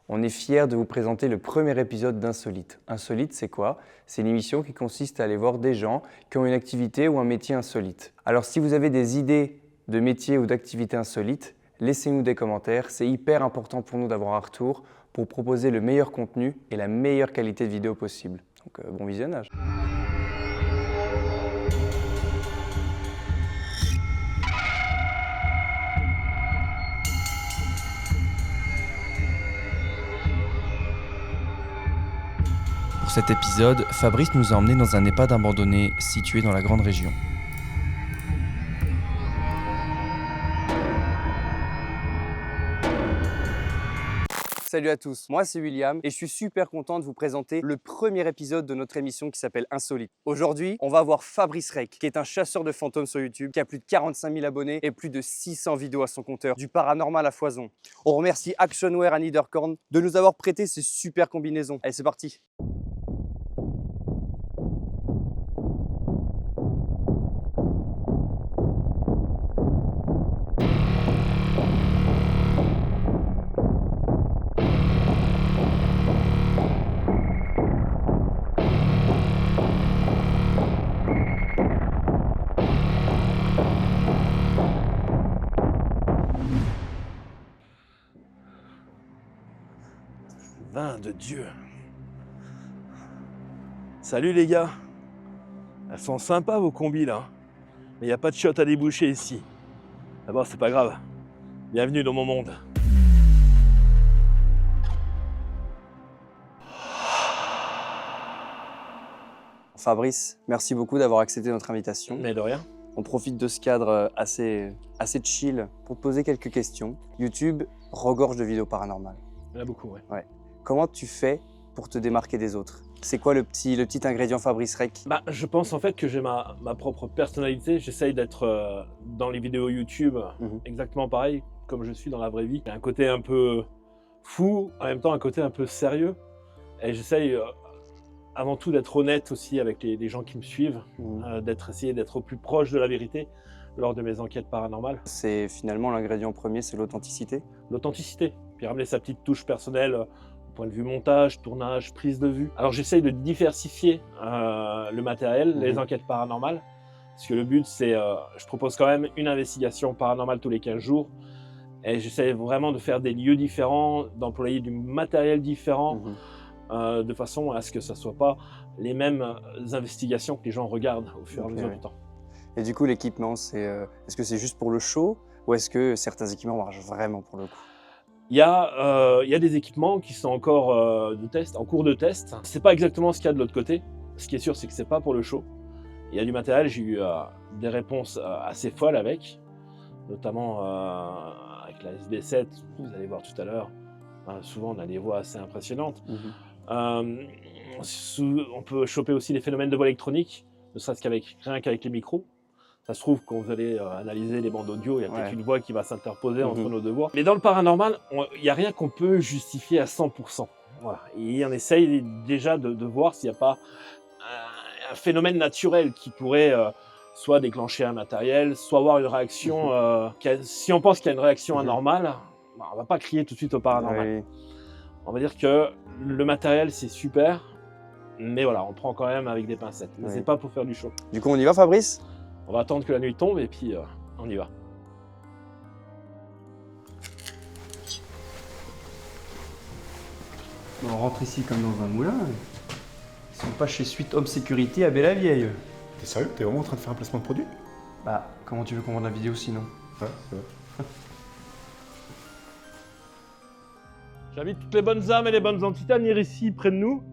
On est fiers de vous présenter le premier épisode d'Insolite. Insolite, c'est quoi? C'est une émission qui consiste à aller voir des gens qui ont une activité ou un métier insolite. Alors si vous avez des idées de métiers ou d'activités insolites, laissez-nous des commentaires. C'est hyper important pour nous d'avoir un retour pour proposer le meilleur contenu et la meilleure qualité de vidéo possible. Donc bon visionnage. Pour cet épisode, Fabrice nous a emmenés dans un EHPAD abandonné situé dans la grande région. Salut à tous, moi c'est William et je suis super content de vous présenter le premier épisode de notre émission qui s'appelle Insolite. Aujourd'hui, on va voir Fabrice Rec, qui est un chasseur de fantômes sur YouTube, qui a plus de 45 000 abonnés et plus de 600 vidéos à son compteur, du paranormal à foison. On remercie Actionware à Niederkorn de nous avoir prêté ces super combinaisons. Allez, c'est parti. Vin de Dieu. Salut les gars. Elles sont sympas vos combis là. Mais il n'y a pas de shot à déboucher ici. D'abord c'est pas grave. Bienvenue dans mon monde. Fabrice, merci beaucoup d'avoir accepté notre invitation. Mais de rien. On profite de ce cadre assez chill pour te poser quelques questions. YouTube regorge de vidéos paranormales. Il y en a beaucoup, ouais. Comment tu fais pour te démarquer des autres? C'est quoi le petit ingrédient Fabrice Rec? Je pense en fait que j'ai ma propre personnalité. J'essaye d'être dans les vidéos YouTube exactement pareil comme je suis dans la vraie vie. Il y a un côté un peu fou, en même temps un côté un peu sérieux. Et j'essaye avant tout d'être honnête aussi avec les gens qui me suivent, essayer d'être au plus proche de la vérité lors de mes enquêtes paranormales. C'est finalement l'ingrédient premier, c'est l'authenticité. L'authenticité, puis ramener sa petite touche personnelle au point de vue montage, tournage, prise de vue. Alors j'essaye de diversifier le matériel, les enquêtes paranormales, parce que le but c'est, je propose quand même une investigation paranormale tous les 15 jours, et j'essaie vraiment de faire des lieux différents, d'employer du matériel différent, de façon à ce que ça ne soit pas les mêmes investigations que les gens regardent au fur et à mesure du temps. Et du coup l'équipement, est-ce que c'est juste pour le show, ou est-ce que certains équipements marchent vraiment pour le coup? Il y a des équipements qui sont encore en cours de test. C'est pas exactement ce qu'il y a de l'autre côté. Ce qui est sûr, c'est que c'est pas pour le show. Il y a du matériel, j'ai eu des réponses assez folles avec, notamment avec la SB7, vous allez voir tout à l'heure. Souvent, on a des voix assez impressionnantes. On peut choper aussi les phénomènes de voix électronique, ne serait-ce rien qu'avec les micros. Ça se trouve, quand vous allez analyser les bandes audio, il y a peut-être une voix qui va s'interposer entre nos deux voix. Mais dans le paranormal, il n'y a rien qu'on peut justifier à 100%. Voilà. Et on essaye déjà de voir s'il n'y a pas un phénomène naturel qui pourrait soit déclencher un matériel, soit avoir une réaction. Si on pense qu'il y a une réaction anormale, on ne va pas crier tout de suite au paranormal. On va dire que le matériel, c'est super, mais voilà, on prend quand même avec des pincettes. Mais c'est pas pour faire du show. Du coup, on y va, Fabrice? On va attendre que la nuit tombe et puis on y va. On rentre ici comme dans un moulin. Ils sont pas chez Suite Home Sécurité à Belle-la-Vieille. T'es sérieux? T'es vraiment en train de faire un placement de produit? Bah, comment tu veux qu'on vende la vidéo sinon? Ouais, c'est vrai. J'invite toutes les bonnes âmes et les bonnes entités à venir ici près de nous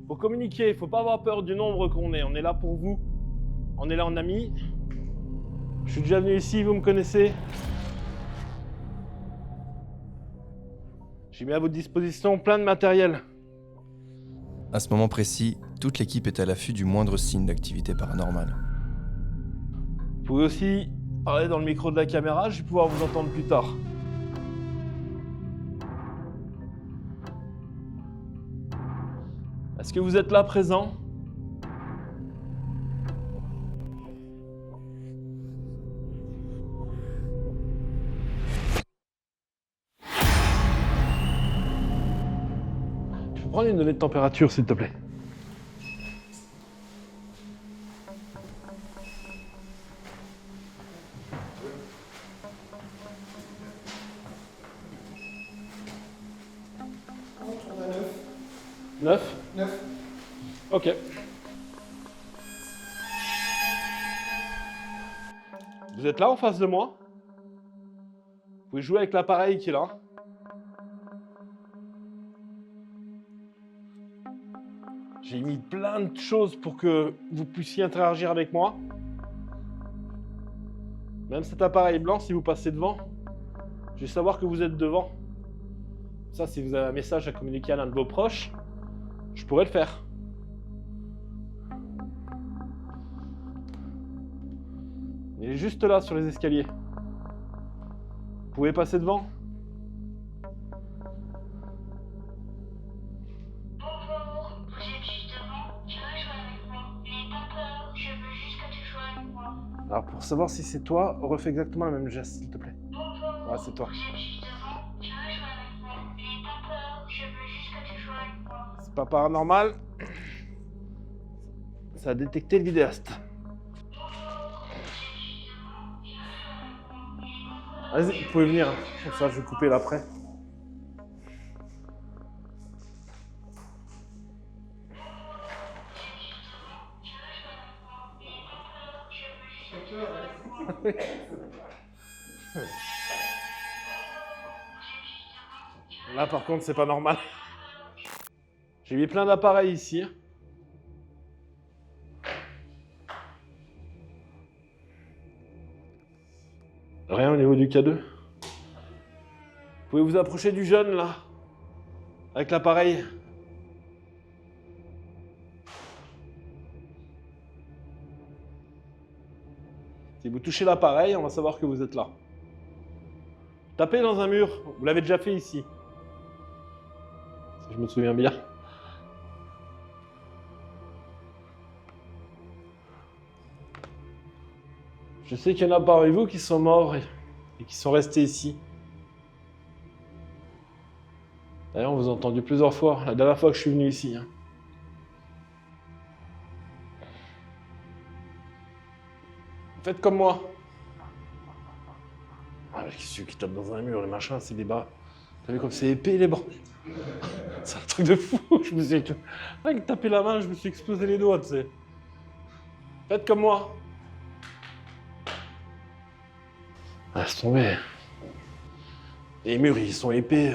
pour communiquer. Il ne faut pas avoir peur du nombre qu'on est. On est là pour vous. On est là en amis. Je suis déjà venu ici, vous me connaissez. J'ai mis à votre disposition plein de matériel. À ce moment précis, toute l'équipe est à l'affût du moindre signe d'activité paranormale. Vous pouvez aussi parler dans le micro de la caméra, je vais pouvoir vous entendre plus tard. Est-ce que vous êtes là présent? Prends une donnée de température, s'il te plaît. On a 9. 9 9. Ok. Vous êtes là en face de moi? Vous pouvez jouer avec l'appareil qui est là. J'ai mis plein de choses pour que vous puissiez interagir avec moi. Même cet appareil blanc, si vous passez devant, je vais savoir que vous êtes devant. Ça, si vous avez un message à communiquer à l'un de vos proches, je pourrais le faire. Il est juste là, sur les escaliers. Vous pouvez passer devant? Bonjour, vous êtes juste devant, tu veux jouer avec moi. N'aie pas peur, je veux juste que tu joues avec moi. Alors, pour savoir si c'est toi, refais exactement le même geste, s'il te plaît. Bonjour, Ouais, c'est toi. vous êtes juste devant, tu veux jouer avec moi. N'aie pas peur, je veux juste que tu joues avec moi. C'est pas paranormal. Ça a détecté le vidéaste. Vas-y, vous pouvez venir. Comme ça, je vais couper l'après. Là, par contre, c'est pas normal. J'ai mis plein d'appareils ici. Rien au niveau du K2. Vous pouvez vous approcher du jeune, là, avec l'appareil. Si vous touchez l'appareil, on va savoir que vous êtes là. Tapez dans un mur. Vous l'avez déjà fait ici. Si je me souviens bien. Je sais qu'il y en a parmi vous qui sont morts et qui sont restés ici. D'ailleurs, on vous a entendu plusieurs fois, la dernière fois que je suis venu ici. Faites comme moi. Ah, mais ceux qui tapent dans un mur, les machins, c'est des bras. T'as vu comme c'est épais, les bras? C'est un truc de fou. Je me suis... Avec taper la main, je me suis explosé les doigts, tu sais. Faites comme moi. Ah, laisse tomber. Les murs, ils sont épais.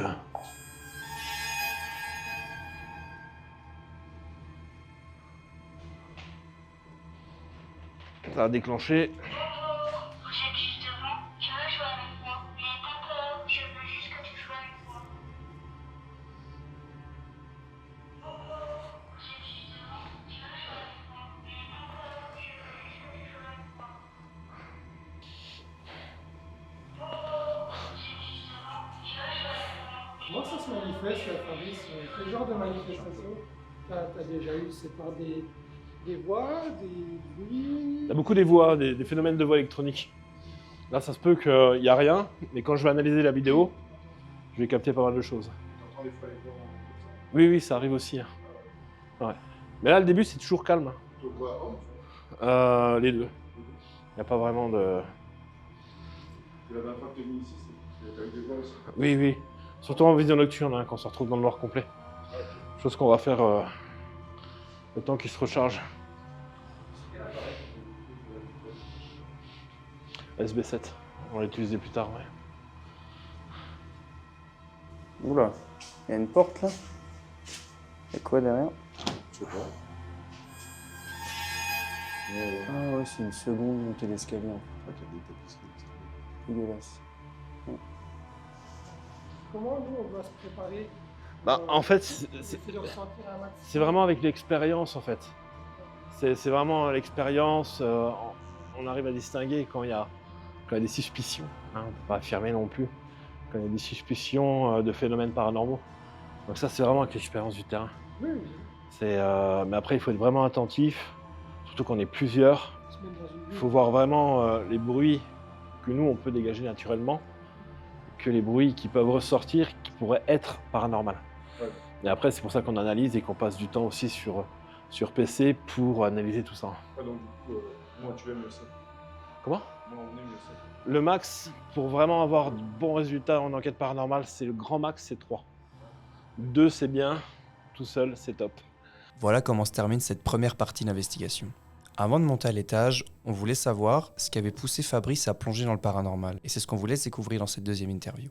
Ça a déclenché. Bonjour, vous êtes juste devant, tu veux jouer avec moi. N'aie pas peur, je veux juste que tu joues avec moi. Bonjour, vous êtes juste devant, tu veux jouer avec moi. N'aie pas peur, je veux juste que tu joues avec moi. Bonjour, vous êtes juste devant, tu veux jouer avec moi. Comment ça se manifeste, Fabrice? Quel genre de manifestation t'as déjà eu? C'est par des voix, des bruits? Il y a beaucoup des voix, des phénomènes de voix électroniques. Là, ça se peut qu'il n'y a rien, mais quand je vais analyser la vidéo, je vais capter pas mal de choses. T'entends des fois les voix comme Oui, oui, ça arrive aussi. Ouais. Mais là, le début, c'est toujours calme. ça? Toi, voix homme, Les deux. Il n'y a pas vraiment de... la dernière fois que t'es venu ici, t'as eu des voix aussi. Oui, oui. Surtout en vision nocturne, quand on se retrouve dans le noir complet. Chose qu'on va faire le temps qu'il se recharge. SB7. On va l'utiliser plus tard, ouais. Oula, il y a une porte là. Il y a quoi derrière? Je sais pas. Ah ouais, c'est une seconde montée d'escalier. Ah, t'as des tapis. Dégueulasse. Comment nous, on doit se préparer? Bah, en fait, C'est de ressentir un maximum. c'est vraiment avec l'expérience, en fait. C'est vraiment l'expérience. On arrive à distinguer quand il y a des suspicions. Hein, on ne peut pas affirmer non plus. Quand il y a des suspicions de phénomènes paranormaux. Donc ça, c'est vraiment avec l'expérience du terrain. Oui, oui. Mais après, il faut être vraiment attentif. Surtout qu'on est plusieurs. Se mettre dans une Il bulle. faut voir vraiment les bruits que nous, on peut dégager naturellement, que les bruits qui peuvent ressortir, qui pourraient être paranormaux. Ouais. Et après, c'est pour ça qu'on analyse et qu'on passe du temps aussi sur PC pour analyser tout ça. Ouais, donc du coup, moins tu aimes, mieux c'est. Comment ? Moins on est, mieux c'est. Le max, pour vraiment avoir de bons résultats en enquête paranormale, c'est le grand max, c'est 3. 2, c'est bien. Tout seul, c'est top. Voilà comment se termine cette première partie d'investigation. Avant de monter à l'étage, on voulait savoir ce qui avait poussé Fabrice à plonger dans le paranormal. Et c'est ce qu'on voulait découvrir dans cette deuxième interview.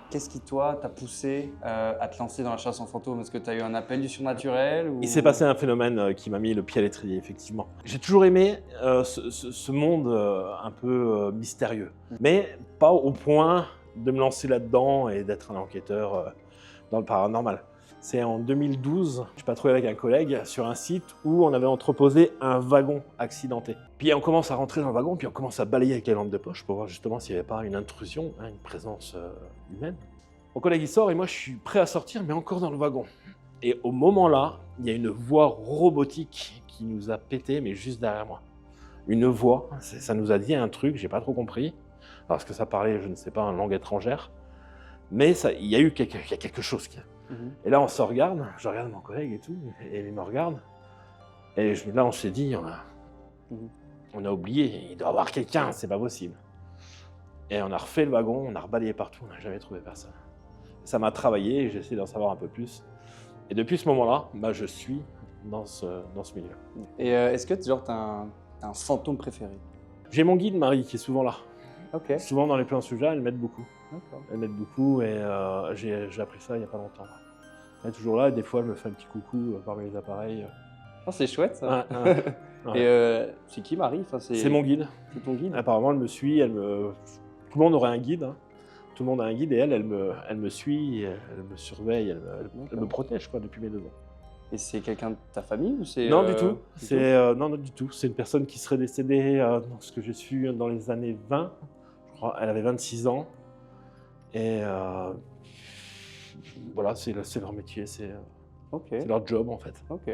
Qu'est-ce qui, toi, t'a poussé à te lancer dans la chasse aux fantômes? Est-ce que tu as eu un appel du surnaturel ou... Il s'est passé un phénomène qui m'a mis le pied à l'étrier, effectivement. J'ai toujours aimé ce monde un peu mystérieux, mais pas au point de me lancer là-dedans et d'être un enquêteur dans le paranormal. C'est en 2012, je patrouillais avec un collègue sur un site où on avait entreposé un wagon accidenté. Puis on commence à rentrer dans le wagon, puis on commence à balayer avec les lampes de poche pour voir justement s'il n'y avait pas une intrusion, une présence humaine. Mon collègue il sort et moi je suis prêt à sortir, mais encore dans le wagon. Et au moment là, il y a une voix robotique qui nous a pété, mais juste derrière moi. Une voix, ça nous a dit un truc, j'ai pas trop compris, parce que ça parlait, je ne sais pas, en langue étrangère, mais il y a quelque chose qui... Et là, on se regarde, je regarde mon collègue et tout, et il me regarde. Et là, on s'est dit, on a oublié, il doit y avoir quelqu'un, c'est pas possible. Et on a refait le wagon, on a rebalayé partout, on n'a jamais trouvé personne. Ça m'a travaillé, j'ai essayé d'en savoir un peu plus. Et depuis ce moment-là, je suis dans ce milieu. Et est-ce que t'as un fantôme préféré? J'ai mon guide, Marie, qui est souvent là. Ok. Souvent dans les plans sujets, elle m'aide beaucoup. D'accord. Elle m'aide beaucoup et j'ai appris ça il n'y a pas longtemps. Elle est toujours là et des fois elle me fait un petit coucou parmi les appareils. Oh, c'est chouette ça. Ouais. Et c'est qui Marie? C'est mon guide. C'est ton guide? Apparemment elle me suit, tout le monde aurait un guide. Hein. Tout le monde a un guide et elle me suit, elle me surveille, elle me protège quoi, depuis mes 2 ans. Et c'est quelqu'un de ta famille ou c'est... Non, du tout. Non, du tout. C'est une personne qui serait décédée, dans ce que j'ai su, dans les années 20. Je crois, elle avait 26 ans. Et voilà, c'est leur métier, c'est leur job en fait. Ok.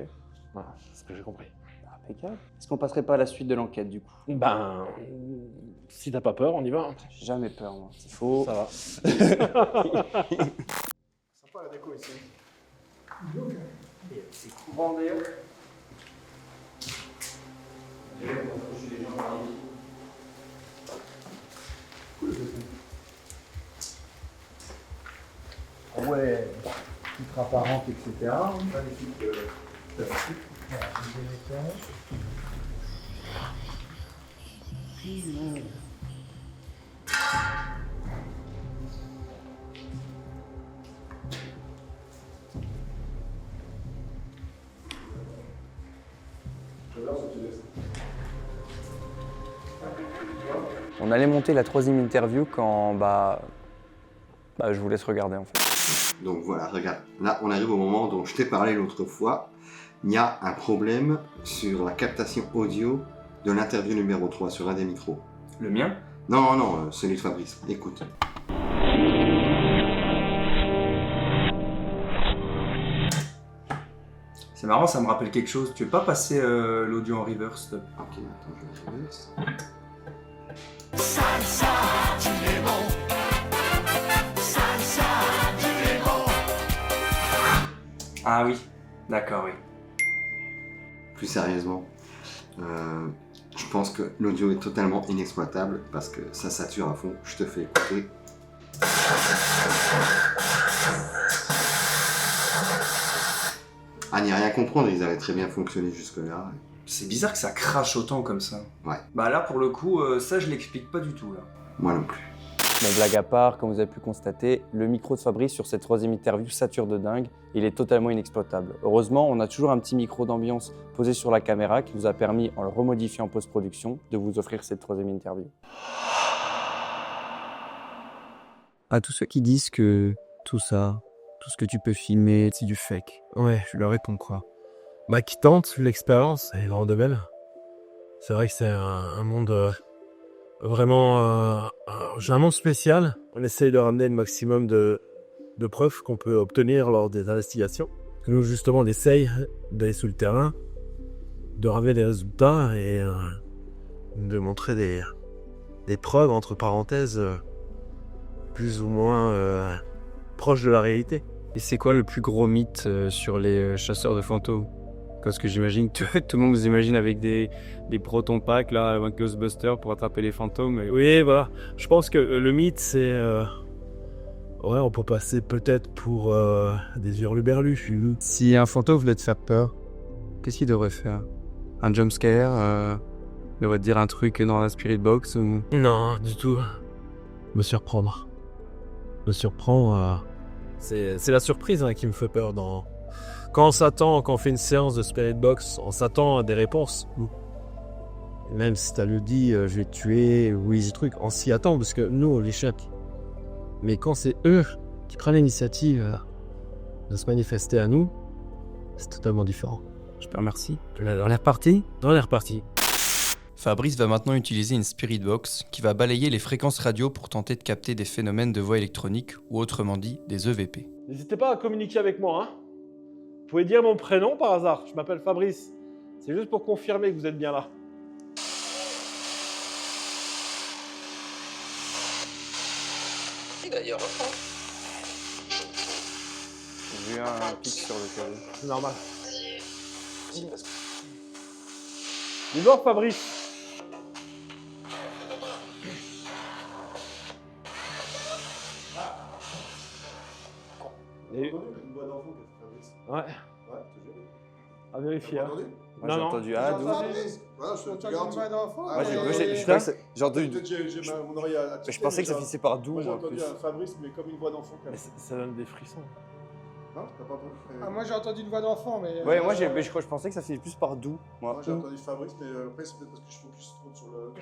Voilà, c'est ce que j'ai compris. Impeccable. Est-ce qu'on passerait pas à la suite de l'enquête du coup? Si t'as pas peur, on y va. J'ai jamais peur moi. Il faut... Ça va. Sympa la déco ici. C'est courant d'ailleurs. Ouais, titre apparente, etc. Magnifique. J'adore ce petit dessin. On allait monter la 3e interview quand je vous laisse regarder en fait. Donc voilà, regarde, là on arrive au moment dont je t'ai parlé l'autre fois. Il y a un problème sur la captation audio de l'interview numéro 3 sur un des micros. Le mien? Non, celui de Fabrice. Écoute. C'est marrant, ça me rappelle quelque chose. Tu veux pas passer l'audio en reverse? Ok, attends, je vais reverse. Ah oui, d'accord, oui. Plus sérieusement, je pense que l'audio est totalement inexploitable parce que ça sature à fond. Je te fais écouter. À n'y rien comprendre, ils avaient très bien fonctionné jusque-là. C'est bizarre que ça crache autant comme ça. Ouais. Là pour le coup, ça je l'explique pas du tout là. Moi non plus. Bon, blague à part, comme vous avez pu constater, le micro de Fabrice sur cette 3e interview sature de dingue. Il est totalement inexploitable. Heureusement, on a toujours un petit micro d'ambiance posé sur la caméra qui nous a permis, en le remodifiant en post-production, de vous offrir cette 3e interview. À tous ceux qui disent que tout ça, tout ce que tu peux filmer, c'est du fake. Ouais, je leur réponds quoi. Qui tente l'expérience, elle est grande de belle. C'est vrai que c'est un monde vraiment j'ai un monde spécial. On essaye de ramener le maximum de preuves qu'on peut obtenir lors des investigations. Nous, justement, on essaye d'aller sous le terrain, de ramener des résultats et de montrer des preuves, entre parenthèses, plus ou moins proche de la réalité. Et c'est quoi le plus gros mythe sur les chasseurs de fantômes? Parce que j'imagine que tout le monde vous imagine avec des proton packs, là, un Ghostbuster pour attraper les fantômes. Et... Oui, voilà. Je pense que le mythe, c'est... Ouais, on peut passer peut-être pour des hurluberlus. Si un fantôme voulait te faire peur, qu'est-ce qu'il devrait faire? Un jumpscare il devrait te dire un truc dans la spirit box ou... Non, du tout. Me surprendre. Me surprendre... C'est la surprise qui me fait peur. Quand on fait une séance de spirit box, on s'attend à des réponses. Et même si t'as le dit, je vais te tuer, oui, des trucs, on s'y attend parce que nous, on l'échappe. Mais quand c'est eux qui prennent l'initiative de se manifester à nous, c'est totalement différent. Je te remercie. Dans l'air parti. Fabrice va maintenant utiliser une Spirit Box qui va balayer les fréquences radio pour tenter de capter des phénomènes de voix électronique ou autrement dit des EVP. N'hésitez pas à communiquer avec moi. Vous pouvez dire mon prénom par hasard. Je m'appelle Fabrice. C'est juste pour confirmer que vous êtes bien là. D'ailleurs, j'ai eu un pic sur le clavier. C'est normal. Bonjour Fabrice. Et... Une voix d'enfant qui a fait Fabrice. Ouais. Ouais, toujours. À vérifier. Hein. Moi j'ai entendu ah d'où. Fabrice. Voilà, je te garde. Moi j'ai entendu. J'ai mon oreille à Je pensais que ça finissait par d'où. Moi j'ai entendu un Fabrice, mais comme une voix d'enfant. Mais ça donne des frissons. Non, t'as pas entendu. Moi j'ai entendu une voix d'enfant, mais. Ouais, moi je pensais que ça finissait plus par d'où. Moi j'ai entendu Fabrice, mais après c'est peut-être parce que je focus trop sur le.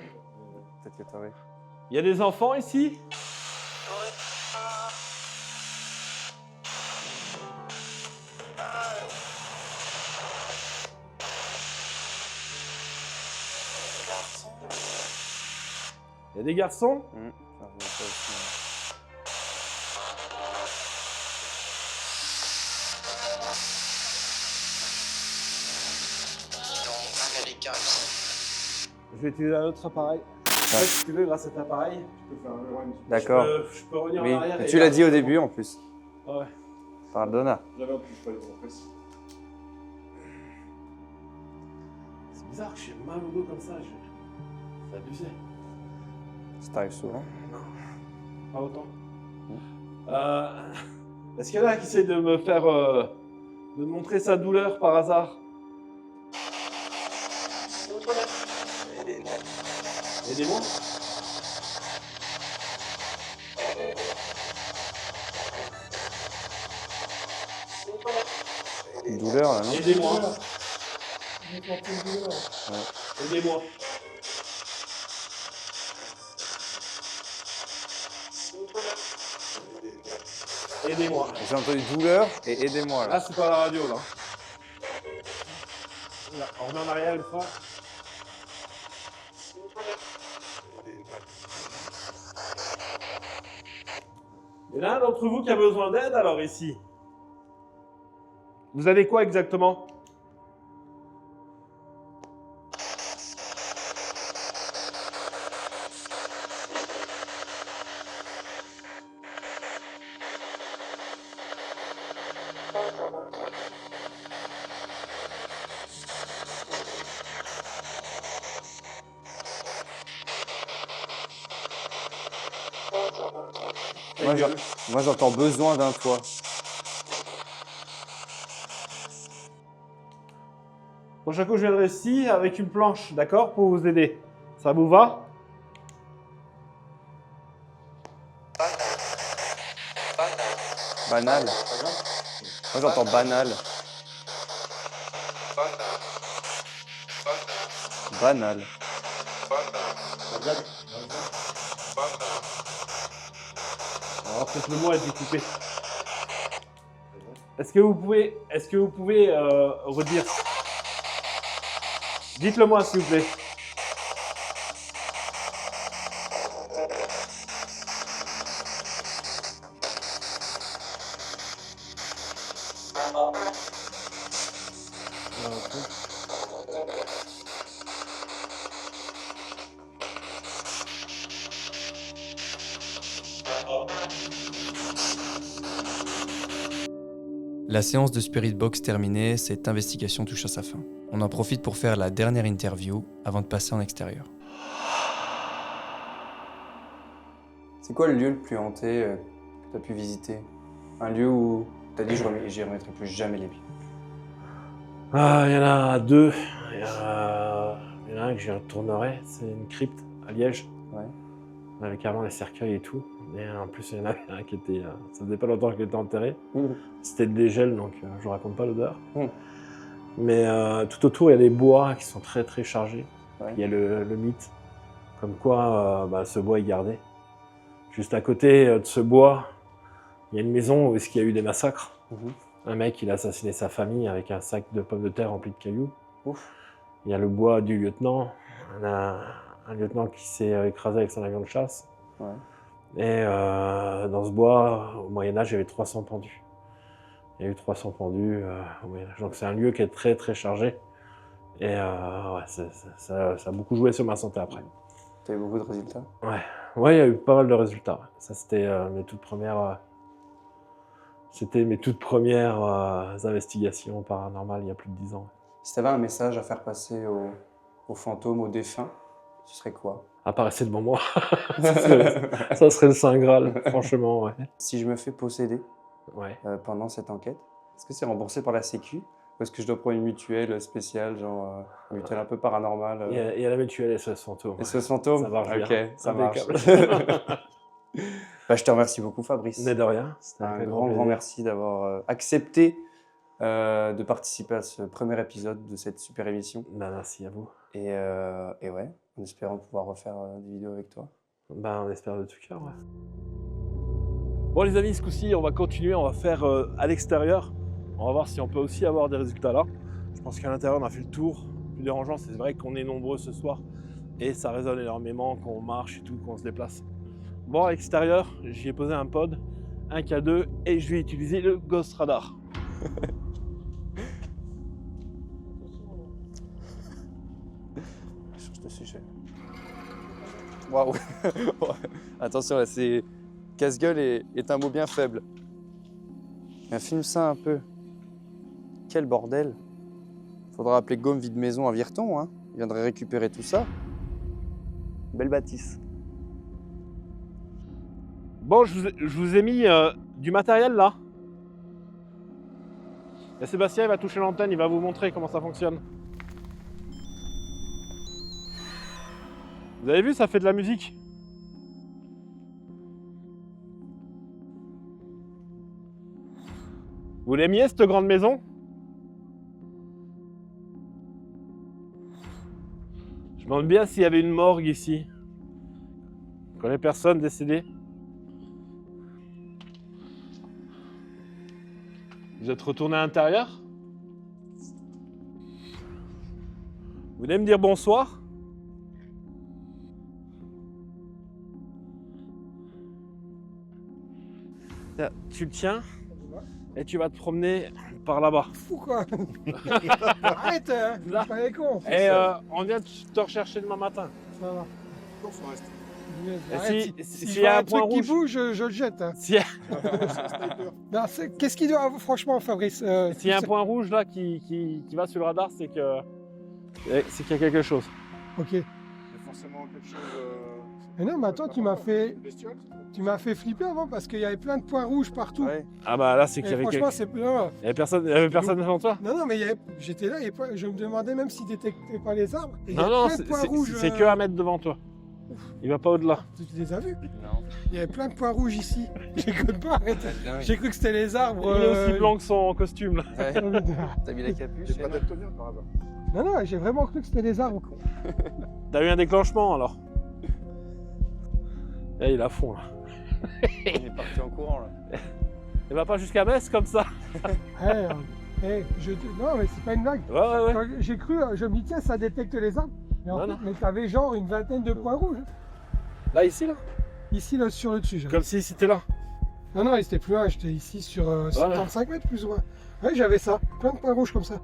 Peut-être que t'as vrai. Il y a des enfants ici? Il y a des garçons? Je vais utiliser un autre appareil. En fait, si tu veux, grâce à cet appareil, Tu peux faire un rewind. D'accord. je peux revenir Oui, en arrière. mais et tu l'as dit au regarder. début en plus. Ouais. Pardonna. J'avais en plus pas les précis. C'est bizarre que j'ai mal au dos comme ça. C'est abusé. Ça t'arrive souvent. Pas autant. Est-ce qu'il y en a qui essaie de me faire. de me montrer sa douleur par hasard? Aidez-moi. Une douleur là, non? Aidez-moi. J'ai senti une douleur. Aidez-moi. Aidez-moi. J'ai entendu douleur et aidez-moi là. Là, c'est pas la radio, là. Là, on remet en arrière une fois. Il y en a un d'entre vous qui a besoin d'aide, alors, ici. Vous avez quoi exactement? Moi j'entends besoin d'un toit. Prochain coup, je viendrai ici avec une planche, d'accord, pour vous aider. Ça vous va? Banal. Moi j'entends banal. Banal. Alors peut-être le mot a été coupé. Est-ce que vous pouvez redire? Dites-le moi s'il vous plaît. La séance de Spirit Box terminée, cette investigation touche à sa fin. On en profite pour faire la dernière interview avant de passer en extérieur. C'est quoi le lieu le plus hanté que tu as pu visiter? Un lieu où tu as dit j'y remettrai plus jamais les pieds. Ah, il y en a deux. Il y en a un que j'y retournerai, c'est une crypte à Liège. Ouais. On avait carrément les cercueils et tout. Et en plus, il y en avait un qui était. Ça faisait pas longtemps qu'il était enterré. C'était le dégel, donc je vous raconte pas l'odeur. Mais tout autour, il y a des bois qui sont très très chargés. Ouais. Il y a le mythe, comme quoi ce bois est gardé. Juste à côté de ce bois, il y a une maison où il y a eu des massacres. Un mec, il a assassiné sa famille avec un sac de pommes de terre rempli de cailloux. Ouf. Il y a le bois du lieutenant. On a un lieutenant qui s'est écrasé avec son avion de chasse. Ouais. Et dans ce bois, au Moyen-Âge, il y avait 300 pendus. Il y a eu 300 pendus au Moyen-Âge. Donc c'est un lieu qui est très très chargé. Et ça a beaucoup joué sur ma santé après. Tu as eu beaucoup de résultats? Ouais, il y a eu pas mal de résultats. Ça, c'était mes toutes premières. C'était mes toutes premières investigations paranormales il y a plus de 10 ans. Si tu avais un message à faire passer aux fantômes, aux défunts, ce serait quoi? Apparaissez devant moi. ça serait le Saint Graal, franchement, ouais. Si je me fais posséder pendant cette enquête, est-ce que c'est remboursé par la Sécu? Ou est-ce que je dois prendre une mutuelle spéciale, genre une mutuelle un peu paranormale? Il y a la mutuelle SOS Fantôme. SOS Fantôme? Ça marche bien. Ok, ça marche. Je te remercie beaucoup, Fabrice. Mais de rien. C'était un grand merci d'avoir accepté de participer à ce premier épisode de cette super émission. Merci à vous. Et ouais, en espérant pouvoir refaire des vidéos avec toi. On espère de tout cœur, ouais. Bon les amis, ce coup-ci, on va continuer, on va faire à l'extérieur. On va voir si on peut aussi avoir des résultats là. Je pense qu'à l'intérieur, on a fait le tour. Le plus dérangeant, c'est vrai qu'on est nombreux ce soir. Et ça résonne énormément quand on marche et tout, quand on se déplace. Bon, à l'extérieur, j'y ai posé un pod, un K2, et je vais utiliser le Ghost Radar. Je change de sujet. Waouh. Attention, là, c'est... Casse-gueule est un mot bien faible. Mais filme ça un peu. Quel bordel. Faudra appeler Gaume Vide Maison à Virton, hein. Il viendrait récupérer tout ça. Belle bâtisse. Bon, je vous ai mis du matériel là. Et Sébastien, il va toucher l'antenne, il va vous montrer comment ça fonctionne. Vous avez vu, ça fait de la musique. Vous l'aimiez cette grande maison? Je me demande bien s'il y avait une morgue ici. Quand les personnes décédées. Vous êtes retourné à l'intérieur? Vous voulez me dire bonsoir? Tu le tiens et tu vas te promener par là-bas. Fou quoi. Arrête, Là. pas les cons. Et on vient te rechercher demain matin. Ça va. Et Arrête, si si y je vois a un un point truc qui rouge, bouge, je le jette. Hein. s'il y a, Non, qu'est-ce qu'il doit, franchement, Fabrice s'il y a un point rouge là qui va sur le radar, c'est qu'il y a quelque chose. Ok. Il y a forcément quelque chose. Mais non, mais attends, tu m'as fait flipper avant parce qu'il y avait plein de points rouges partout. Ouais. Ah bah là, c'est qu'il y avait Franchement, quelque... non, Il y avait personne devant toi? non, mais j'étais là et je me demandais même s'il détectait pas les arbres. Et il y Non, avait non, plein de points rouges. c'est que 1 mètre devant toi. Il va pas au-delà. Tu les as vus? Non. Il y avait plein de points rouges ici. J'écoute pas, arrête. J'ai cru que c'était les arbres. Il est aussi blanc que son costume là. Ouais. T'as mis la capuche? C'est pas daltonien par hasard. Non, non, j'ai vraiment cru que c'était les arbres. T'as eu un déclenchement alors? Et il est à fond là. Il est parti en courant là. Il va pas jusqu'à Metz comme ça. Non, mais c'est pas une blague. Ouais. Quand j'ai cru, je me dis, tiens, ça détecte les arbres. Mais en Non, fait, non. mais t'avais genre une vingtaine de points rouges. Là, ici là? Ici, là, sur le dessus. j'avais. Comme si c'était là. Non, non, c'était plus loin. J'étais ici sur 75 mètres, plus ou moins. Ouais, j'avais ça. Plein de points rouges comme ça.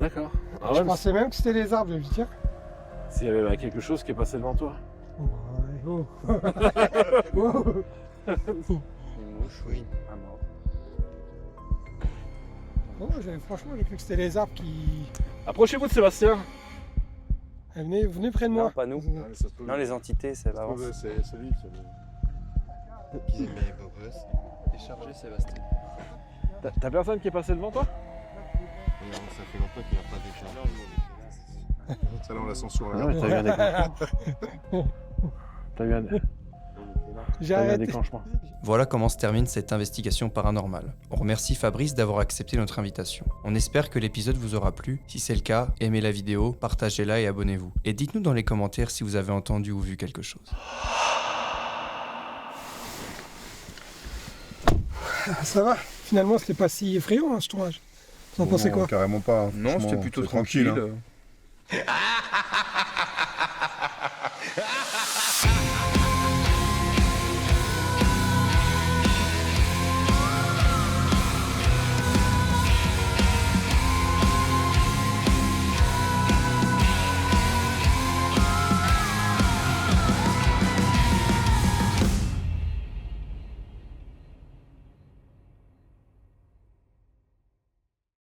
D'accord. Ah Je ouais, pensais même que c'était les arbres. Je me dis, tiens. s'il y avait quelque chose qui est passé devant toi. Oh. Oh. Une mouche, oui. Un mort. Oh, franchement, j'ai cru que c'était les arbres qui. Approchez-vous de Sébastien. Allez, venez près de moi. Non, pas nous. Non, les entités, c'est l'avance. C'est solide. Déchargé, Sébastien. T'as personne qui est passé devant toi? Ça fait longtemps qu'il n'a pas déchargé. Ça là, on la censure. Non, mais t'as eu un déclenchement. T'as eu un J'ai arrêté. déclenchement. Voilà comment se termine cette investigation paranormale. On remercie Fabrice d'avoir accepté notre invitation. On espère que l'épisode vous aura plu. Si c'est le cas, aimez la vidéo, partagez-la et abonnez-vous. Et dites-nous dans les commentaires si vous avez entendu ou vu quelque chose. Ça va. Finalement, c'était pas si effrayant, hein, ce tournage. Vous en pensez quoi? Carrément pas. Non, c'était Franchement, plutôt c'est tranquille. tranquille.